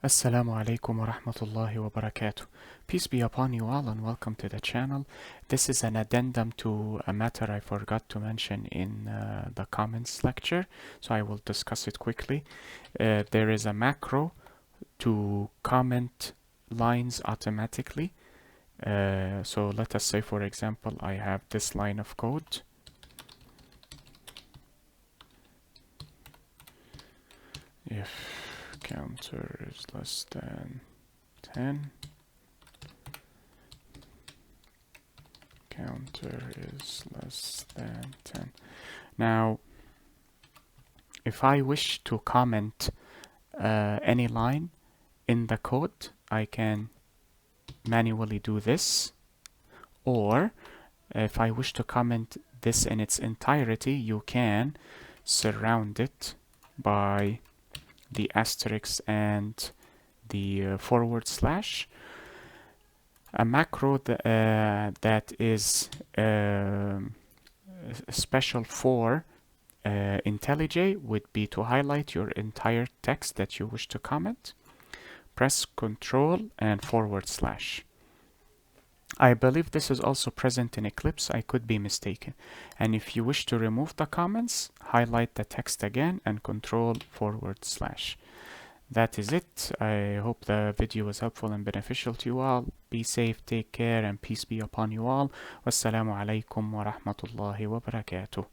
Assalamu alaikum wa rahmatullahi wa barakatuh. Peace be upon you all and welcome to the channel. This is an addendum to a matter I forgot to mention in the comments lecture, so I will discuss it quickly. There is a macro to comment lines automatically. So let us say, for example, I have this line of code. If counter is less than 10, counter is less than 10. Now, if I wish to comment any line in the code, I can manually do this, or if I wish to comment this in its entirety, you can surround it by the asterisk and the forward slash. A macro that is special for IntelliJ would be to highlight your entire text that you wish to comment. Press Ctrl and forward slash. I believe this is also present in Eclipse. I could be mistaken. And if you wish to remove the comments, highlight the text again and Control forward slash. That is it. I hope the video was helpful and beneficial to you all. Be safe, take care, and peace be upon you all. Wassalamu alaikum wa rahmatullahi wa barakatuh.